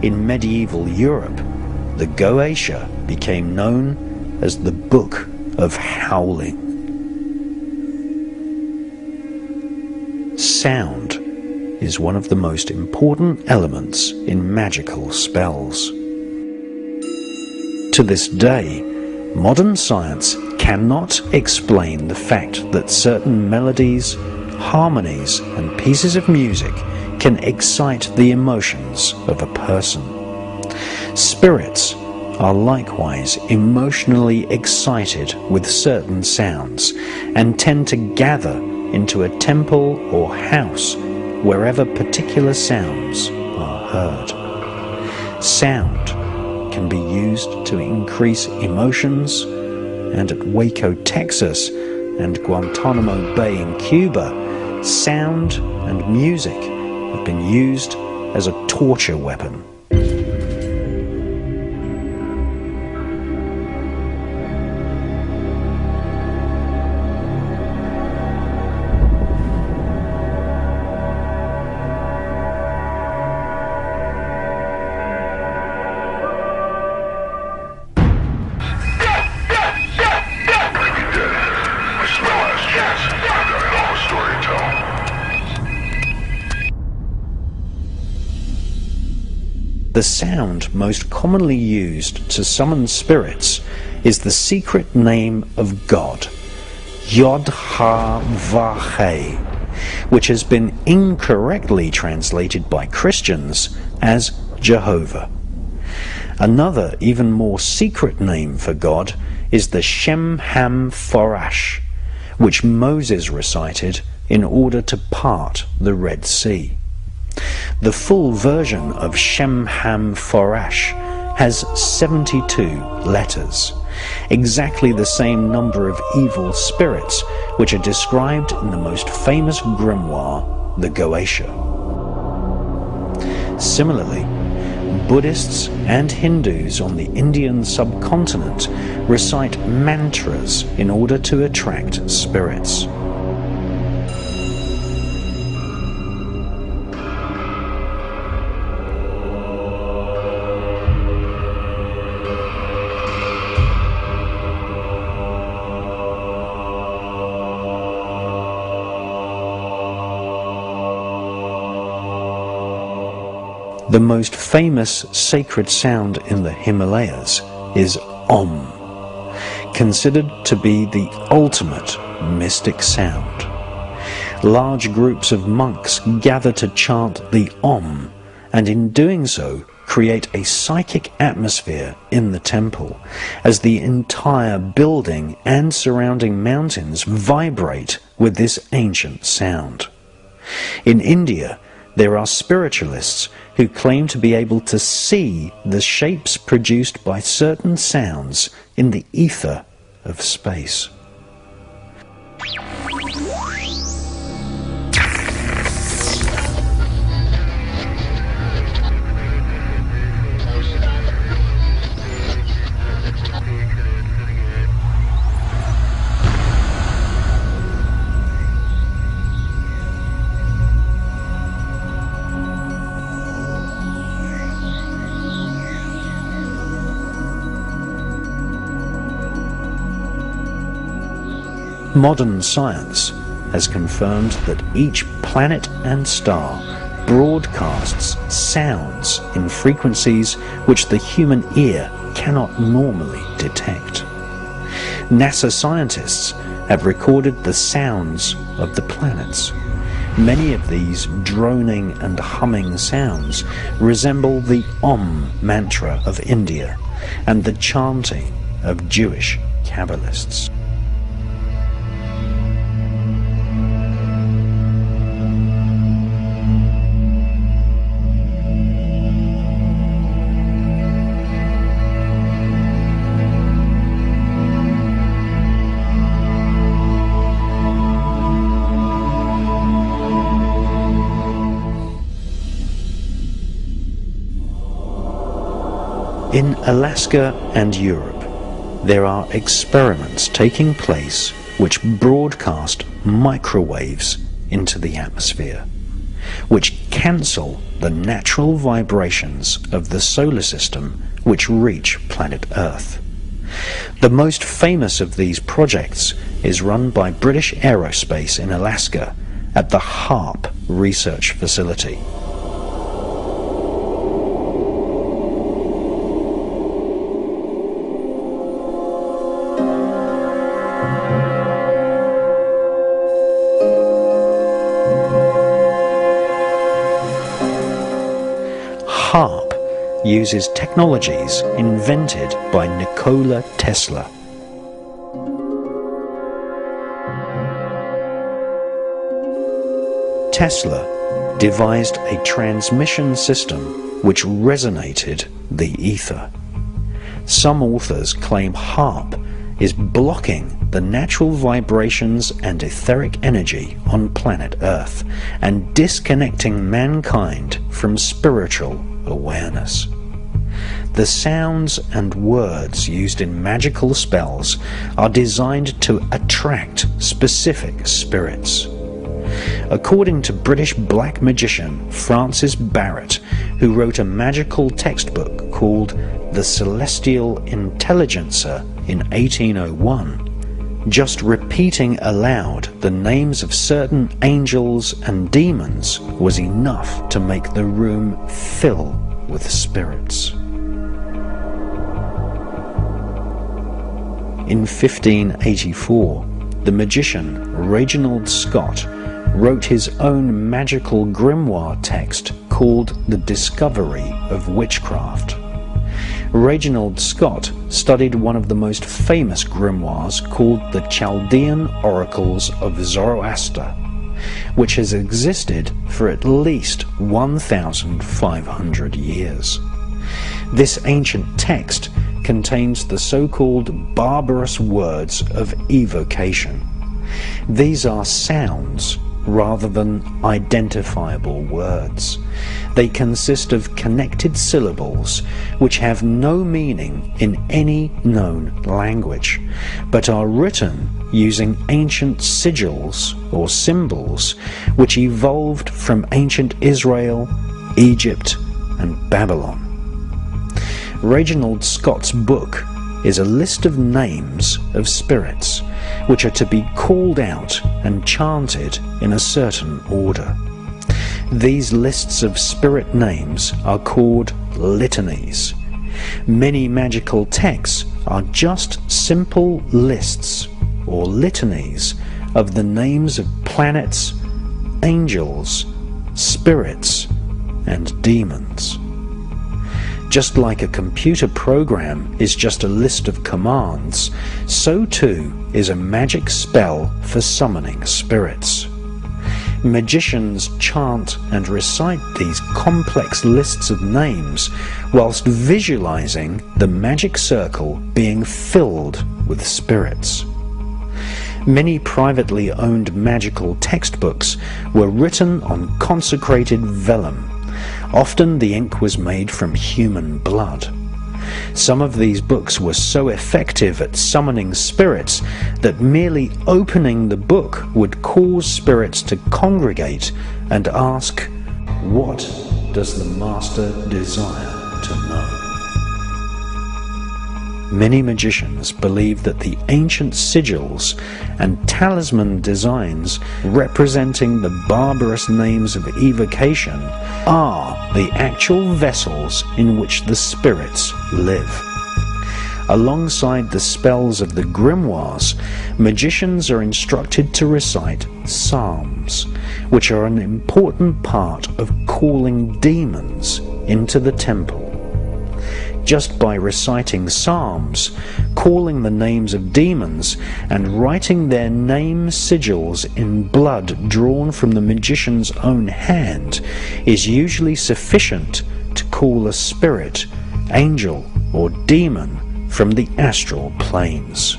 In medieval Europe, the Goetia became known as the Book of Howling. Sound is one of the most important elements in magical spells. To this day, modern science cannot explain the fact that certain melodies, harmonies, and pieces of music can excite the emotions of a person. Spirits are likewise emotionally excited with certain sounds and tend to gather into a temple or house wherever particular sounds are heard. Sound can be used to increase emotions, and at Waco, Texas, and Guantanamo Bay in Cuba, sound and music have been used as a torture weapon. The sound most commonly used to summon spirits is the secret name of God, Yod-Ha-Vah-He, which has been incorrectly translated by Christians as Jehovah. Another, even more secret name for God is the Shem-Ham-Forash, which Moses recited in order to part the Red Sea. The full version of Shem-Ham-Forash has 72 letters, exactly the same number of evil spirits which are described in the most famous grimoire, the Goetia. Similarly, Buddhists and Hindus on the Indian subcontinent recite mantras in order to attract spirits. The most famous sacred sound in the Himalayas is Om, considered to be the ultimate mystic sound. Large groups of monks gather to chant the Om, and in doing so create a psychic atmosphere in the temple, as the entire building and surrounding mountains vibrate with this ancient sound. In India, there are spiritualists who claim to be able to see the shapes produced by certain sounds in the ether of space. Modern science has confirmed that each planet and star broadcasts sounds in frequencies which the human ear cannot normally detect. NASA scientists have recorded the sounds of the planets. Many of these droning and humming sounds resemble the Om mantra of India and the chanting of Jewish Kabbalists. In Alaska and Europe, there are experiments taking place which broadcast microwaves into the atmosphere, which cancel the natural vibrations of the solar system which reach planet Earth. The most famous of these projects is run by British Aerospace in Alaska at the HARP research facility. HARP uses technologies invented by Nikola Tesla. Tesla devised a transmission system which resonated the ether. Some authors claim HARP is blocking the natural vibrations and etheric energy on planet Earth and disconnecting mankind from spiritual awareness. The sounds and words used in magical spells are designed to attract specific spirits. According to British black magician Francis Barrett, who wrote a magical textbook called The Celestial Intelligencer in 1801, just repeating aloud the names of certain angels and demons was enough to make the room fill with spirits. In 1584, the magician Reginald Scott wrote his own magical grimoire text called The Discovery of Witchcraft. Reginald Scott studied one of the most famous grimoires called the Chaldean Oracles of Zoroaster, which has existed for at least 1,500 years. This ancient text contains the so-called barbarous words of evocation. These are sounds rather than identifiable words. They consist of connected syllables which have no meaning in any known language, but are written using ancient sigils or symbols which evolved from ancient Israel, Egypt, and Babylon. Reginald Scott's book is a list of names of spirits which are to be called out and chanted in a certain order. These lists of spirit names are called litanies. Many magical texts are just simple lists or litanies of the names of planets, angels, spirits, and demons. Just like a computer program is just a list of commands, so too is a magic spell for summoning spirits. Magicians chant and recite these complex lists of names whilst visualizing the magic circle being filled with spirits. Many privately owned magical textbooks were written on consecrated vellum. Often the ink was made from human blood. Some of these books were so effective at summoning spirits that merely opening the book would cause spirits to congregate and ask, "What does the master desire to know?" Many magicians believe that the ancient sigils and talisman designs representing the barbarous names of evocation are the actual vessels in which the spirits live. Alongside the spells of the grimoires, magicians are instructed to recite psalms, which are an important part of calling demons into the temple. Just by reciting psalms, calling the names of demons, and writing their name sigils in blood drawn from the magician's own hand is usually sufficient to call a spirit, angel, or demon from the astral planes.